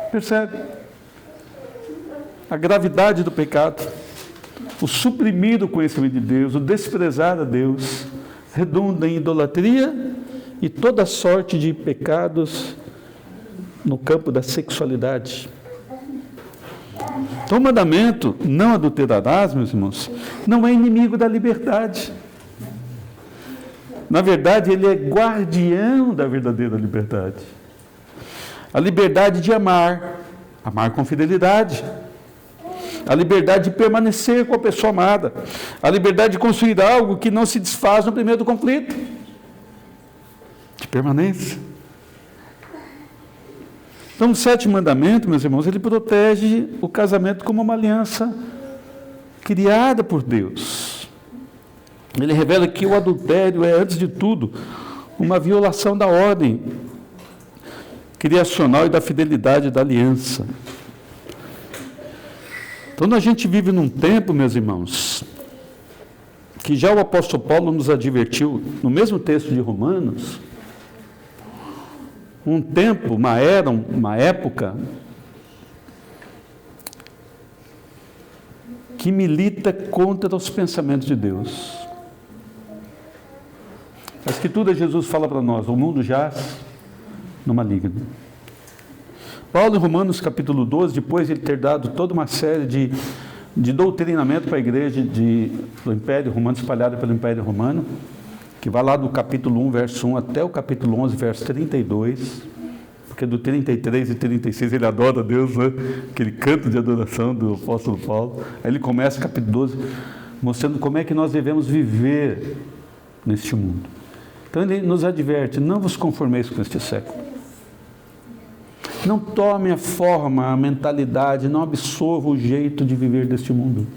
Percebe? A gravidade do pecado, o suprimir o conhecimento de Deus, o desprezar a Deus, redunda em idolatria e toda sorte de pecados no campo da sexualidade. Então o mandamento, não adulterarás, meus irmãos, não é inimigo da liberdade. Na verdade, ele é guardião da verdadeira liberdade. A liberdade de amar, amar com fidelidade. A liberdade de permanecer com a pessoa amada. A liberdade de construir algo que não se desfaz no primeiro conflito. De permanência. Então, o sétimo mandamento, meus irmãos, ele protege o casamento como uma aliança criada por Deus. Ele revela que o adultério é, antes de tudo, uma violação da ordem criacional e da fidelidade da aliança. Então, a gente vive num tempo, meus irmãos, que já o apóstolo Paulo nos advertiu, no mesmo texto de Romanos, um tempo, uma era, uma época, que milita contra os pensamentos de Deus. A Escritura, Jesus fala para nós, o mundo jaz no maligno. Paulo, em Romanos capítulo 12, depois de ele ter dado toda uma série de doutrinamento para a igreja do Império Romano, espalhada pelo Império Romano, que vai lá do capítulo 1, verso 1, até o capítulo 11, verso 32, porque do 33 e 36 ele adora a Deus, né? Aquele canto de adoração do apóstolo Paulo. Aí ele começa o capítulo 12, mostrando como é que nós devemos viver neste mundo. Então ele nos adverte, não vos conformeis com este século. Não tome a forma, a mentalidade, não absorva o jeito de viver deste mundo.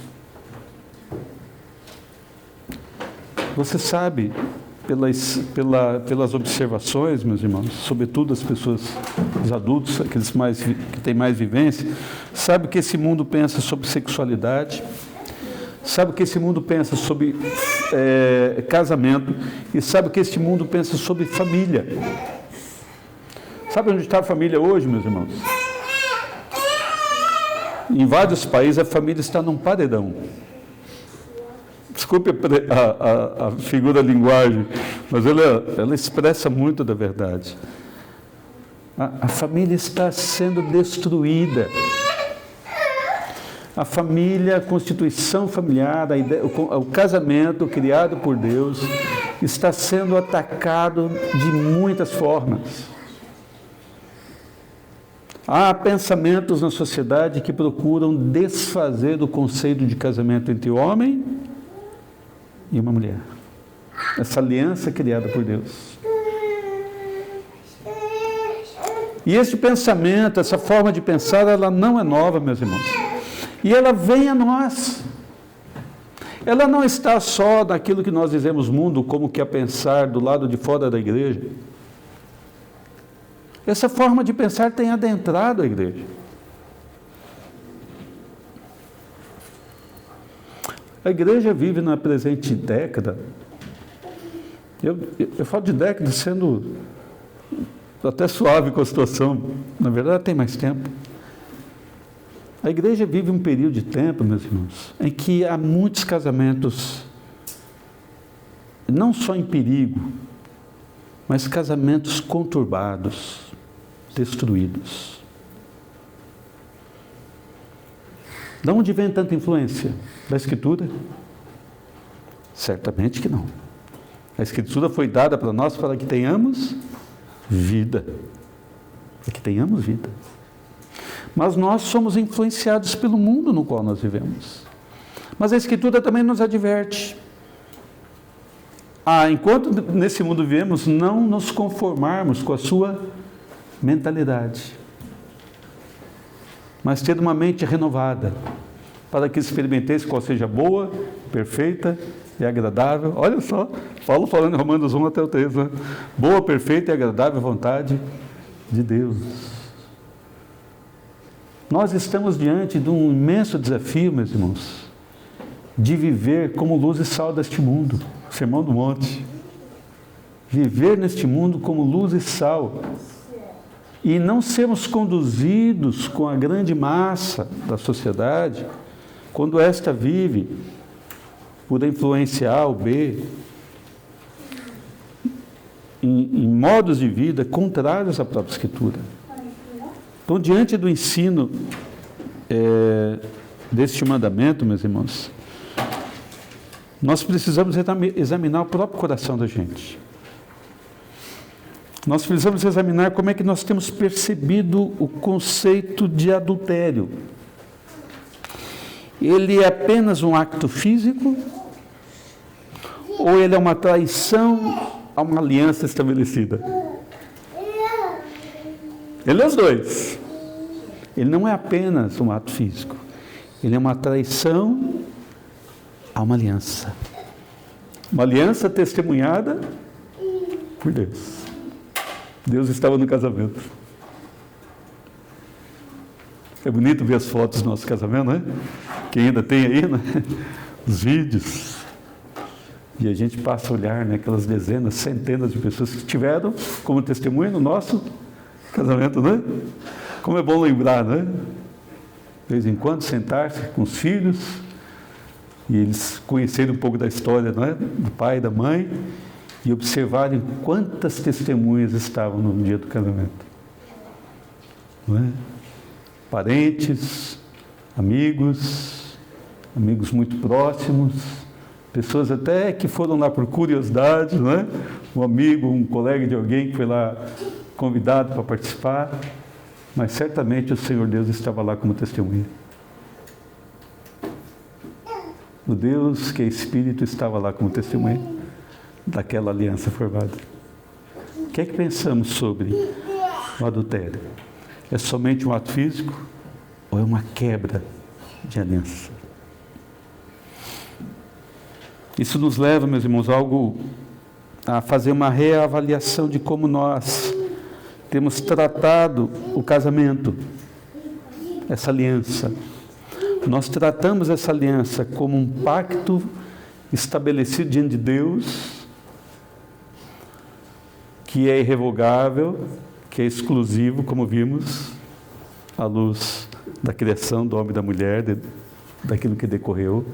Você sabe, pelas observações, meus irmãos, sobretudo as pessoas, os adultos, aqueles que têm mais vivência, sabe que esse mundo pensa sobre sexualidade, sabe que esse mundo pensa sobre casamento, e sabe que esse mundo pensa sobre família. Sabe onde está a família hoje, meus irmãos? Em vários países a família está num paredão. Desculpe a figura da linguagem, mas ela expressa muito da verdade. A família está sendo destruída. A família, a constituição familiar, o casamento criado por Deus, está sendo atacado de muitas formas. Há pensamentos na sociedade que procuram desfazer o conceito de casamento entre homem e uma mulher. Essa aliança criada por Deus. E esse pensamento, essa forma de pensar, ela não é nova, meus irmãos. E ela vem a nós. Ela não está só naquilo que nós dizemos mundo, como que a pensar do lado de fora da igreja. Essa forma de pensar tem adentrado a igreja. A igreja vive na presente década Eu falo de décadas sendo até suave com a situação. Na verdade, tem mais tempo. A igreja vive um período de tempo, meus irmãos, em que há muitos casamentos, não só em perigo, mas casamentos conturbados, destruídos. De onde vem tanta influência? Da Escritura? Certamente que não. A Escritura foi dada para nós para que tenhamos vida. Para que tenhamos vida. Mas nós somos influenciados pelo mundo no qual nós vivemos. Mas a Escritura também nos adverte. Enquanto nesse mundo vivemos, não nos conformarmos com a sua mentalidade, mas ter uma mente renovada, para que experimenteis qual seja boa, perfeita e agradável. Olha só, Paulo falando em Romanos 1 até o 3, né? Boa, perfeita e agradável vontade de Deus. Nós estamos diante de um imenso desafio, meus irmãos, de viver como luz e sal deste mundo. Sermão do Monte. Viver neste mundo como luz e sal. E não sermos conduzidos com a grande massa da sociedade, quando esta vive por influência A ou B, em modos de vida contrários à própria Escritura. Então, diante do ensino deste mandamento, meus irmãos, nós precisamos examinar o próprio coração da gente. Nós precisamos examinar como é que nós temos percebido o conceito de adultério. Ele é apenas um acto físico? Ou ele é uma traição a uma aliança estabelecida? Ele é os dois. Ele não é apenas um ato físico. Ele é uma traição a uma aliança. Uma aliança testemunhada por Deus. Deus estava no casamento. É bonito ver as fotos do nosso casamento, não é? Quem ainda tem aí, né? Os vídeos. E a gente passa a olhar, né, aquelas dezenas, centenas de pessoas que tiveram como testemunha no nosso casamento, né? Como é bom lembrar, né? De vez em quando sentar-se com os filhos e eles conhecerem um pouco da história, não é? Do pai e da mãe, e observarem quantas testemunhas estavam no dia do casamento. Não é? Parentes, amigos muito próximos, pessoas até que foram lá por curiosidade, não é? Um amigo, um colega de alguém que foi lá convidado para participar, mas certamente o Senhor Deus estava lá como testemunha. O Deus que é Espírito estava lá como testemunha daquela aliança formada. O que é que pensamos sobre o adultério? É somente um ato físico ou é uma quebra de aliança? Isso nos leva, meus irmãos, a fazer uma reavaliação de como nós temos tratado o casamento, essa aliança. Nós tratamos essa aliança como um pacto estabelecido diante de Deus, que é irrevogável, que é exclusivo, como vimos, à luz da criação do homem e da mulher, daquilo que decorreu,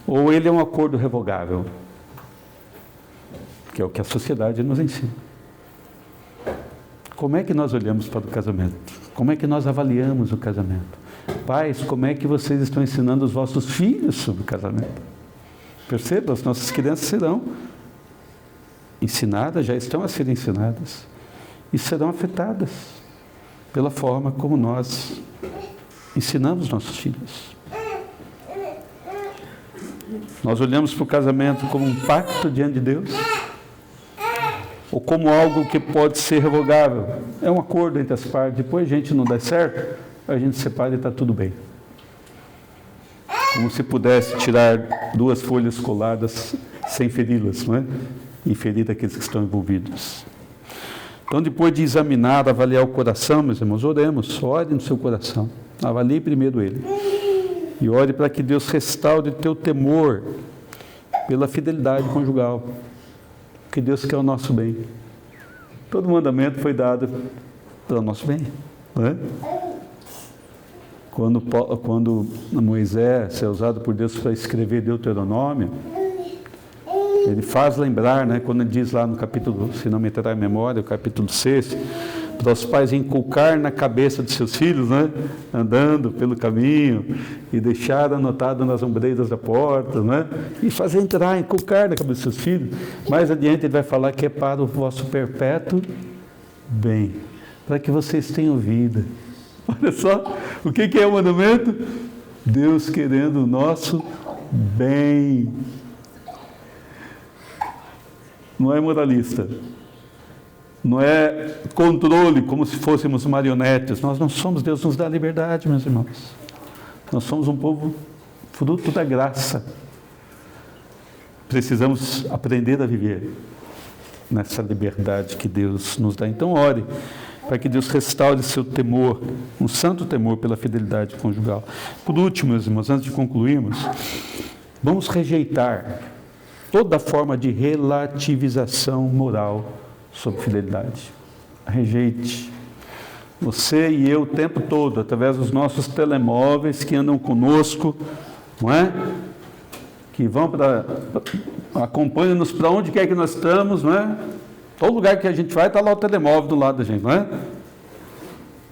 ou ele é um acordo revogável, que é o que a sociedade nos ensina. Como é que nós olhamos para o casamento? Como é que nós avaliamos o casamento? Pais, como é que vocês estão ensinando os vossos filhos sobre o casamento? Perceba, as nossas crianças serão ensinadas, já estão a ser ensinadas, e serão afetadas pela forma como nós ensinamos nossos filhos. Nós olhamos para o casamento como um pacto diante de Deus, ou como algo que pode ser revogável. É um acordo entre as partes, depois a gente não dá certo, a gente separa e está tudo bem. Como se pudesse tirar duas folhas coladas sem feri-las, não é? E ferir aqueles que estão envolvidos. Então, depois de examinar, avaliar o coração, meus irmãos, oremos, ore no seu coração, avalie primeiro ele. E ore para que Deus restaure teu temor pela fidelidade conjugal. Porque Deus quer o nosso bem. Todo mandamento foi dado para o nosso bem, não é? Quando Moisés é usado por Deus para escrever Deuteronômio, ele faz lembrar, né, quando ele diz lá no capítulo, se não me entrar em memória, o capítulo 6, para os pais inculcar na cabeça de seus filhos, né, andando pelo caminho, e deixar anotado nas ombreiras da porta, né, e fazer entrar, inculcar na cabeça dos seus filhos. Mais adiante ele vai falar que é para o vosso perpétuo bem, para que vocês tenham vida. Olha só, o que é o mandamento? Deus querendo o nosso bem. Não é moralista, não é controle, como se fôssemos marionetes. Nós não somos, Deus nos dá liberdade, meus irmãos. Nós somos um povo fruto da graça. Precisamos aprender a viver nessa liberdade que Deus nos dá. Então ore, para que Deus restaure seu temor, um santo temor pela fidelidade conjugal. Por último, meus irmãos, antes de concluirmos, vamos rejeitar toda forma de relativização moral sobre fidelidade. Rejeite. Você e eu o tempo todo, através dos nossos telemóveis que andam conosco, não é? Que vão acompanham-nos para onde quer que nós estamos, não é? Todo lugar que a gente vai, está lá o telemóvel do lado da gente, não é?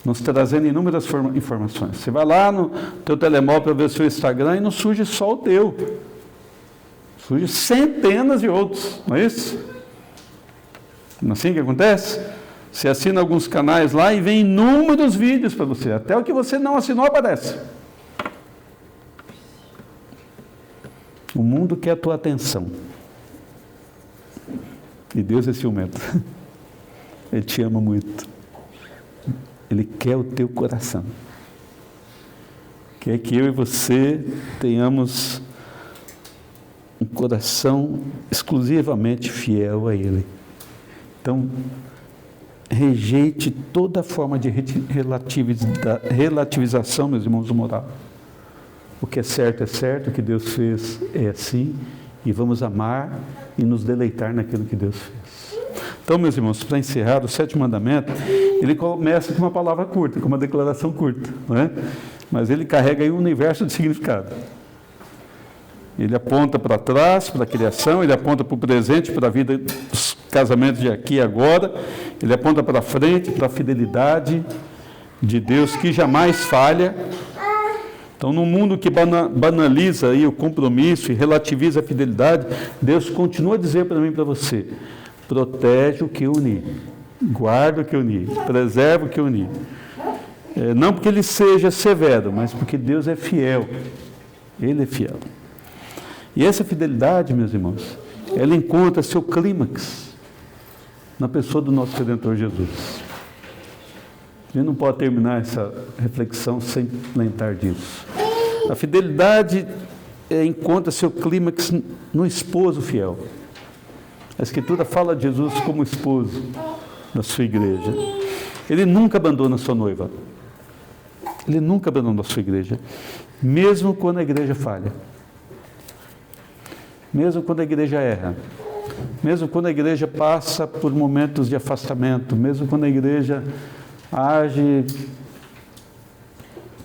Nos trazendo inúmeras informações. Você vai lá no teu telemóvel para ver o seu Instagram e não surge só o teu. Surge centenas de outros, não é isso? Não é assim que acontece? Você assina alguns canais lá e vem inúmeros vídeos para você. Até o que você não assinou aparece. O mundo quer a tua atenção. E Deus é ciumento. Ele te ama muito. Ele quer o teu coração. Quer que eu e você tenhamos um coração exclusivamente fiel a Ele. Então, rejeite toda forma de relativização, meus irmãos, do moral. O que é certo, o que Deus fez é assim, e vamos amar e nos deleitar naquilo que Deus fez. Então, meus irmãos, para encerrar, o 7º mandamento, ele começa com uma palavra curta, com uma declaração curta, não é? Mas ele carrega aí um universo de significado. Ele aponta para trás, para a criação, ele aponta para o presente, para a vida dos casamentos de aqui e agora, ele aponta para frente, para a fidelidade de Deus que jamais falha. Então, num mundo que banaliza aí o compromisso e relativiza a fidelidade, Deus continua a dizer para mim e para você: protege o que uni, guarda o que uni, preserva o que uni. Não porque Ele seja severo, mas porque Deus é fiel. Ele é fiel. E essa fidelidade, meus irmãos, ela encontra seu clímax na pessoa do nosso Redentor Jesus. A gente não pode terminar essa reflexão sem lembrar disso. A fidelidade encontra seu clímax no esposo fiel. A Escritura fala de Jesus como esposo da sua igreja. Ele nunca abandona a sua noiva. Ele nunca abandona a sua igreja, mesmo quando a igreja falha. Mesmo quando a igreja erra. Mesmo quando a igreja passa por momentos de afastamento. Mesmo quando a igreja age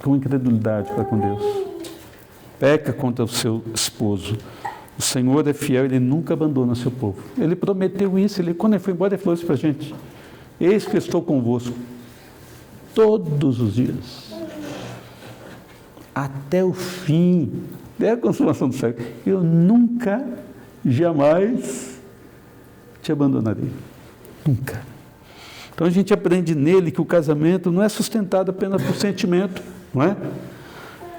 com incredulidade para com Deus, peca contra o seu esposo. O Senhor é fiel, Ele nunca abandona o seu povo. Ele prometeu isso, quando Ele foi embora, Ele falou isso para a gente: eis que estou convosco todos os dias, até o fim, até a consumação do século. Eu nunca, jamais te abandonarei. Nunca. Então a gente aprende nele que o casamento não é sustentado apenas por sentimento, não é?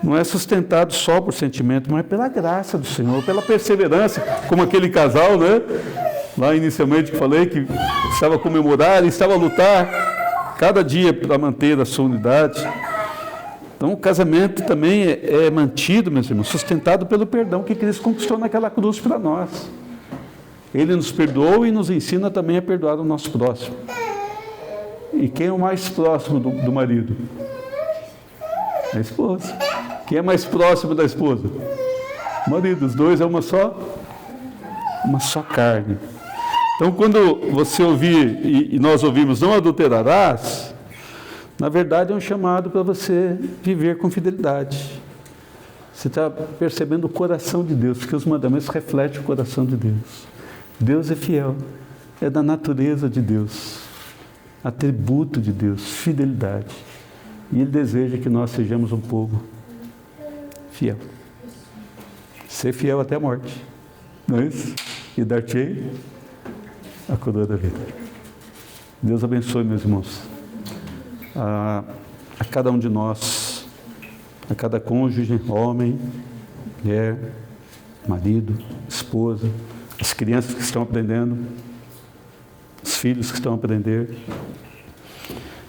Não é sustentado só por sentimento, mas pela graça do Senhor, pela perseverança, como aquele casal, né? Lá inicialmente que falei, que estava a comemorar, estava a lutar cada dia para manter a sua unidade. Então o casamento também é mantido, meus irmãos, sustentado pelo perdão que Cristo conquistou naquela cruz para nós. Ele nos perdoou e nos ensina também a perdoar o nosso próximo. E quem é o mais próximo do marido? A esposa. Quem é mais próximo da esposa? O marido. Os dois é uma só carne. Então, quando você ouvir, e nós ouvimos, não adulterarás, na verdade é um chamado para você viver com fidelidade. Você está percebendo o coração de Deus, porque os mandamentos refletem o coração de Deus. Deus é fiel, é da natureza de Deus, atributo de Deus, fidelidade. E Ele deseja que nós sejamos um povo fiel. Ser fiel até a morte, não é isso? E dar-te-ei a coroa da vida. Deus abençoe, meus irmãos, a cada um de nós, a cada cônjuge, homem, mulher, marido, esposa, as crianças que estão aprendendo, os filhos que estão a aprender.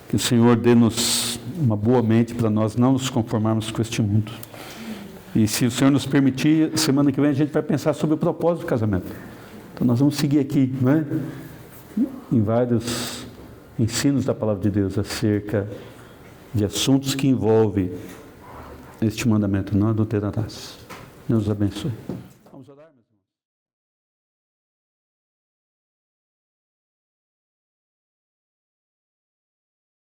Que o Senhor dê-nos uma boa mente para nós não nos conformarmos com este mundo. E se o Senhor nos permitir, semana que vem a gente vai pensar sobre o propósito do casamento. Então nós vamos seguir aqui, não é? Em vários ensinos da Palavra de Deus acerca de assuntos que envolvem este mandamento, não adulterarás. Deus abençoe.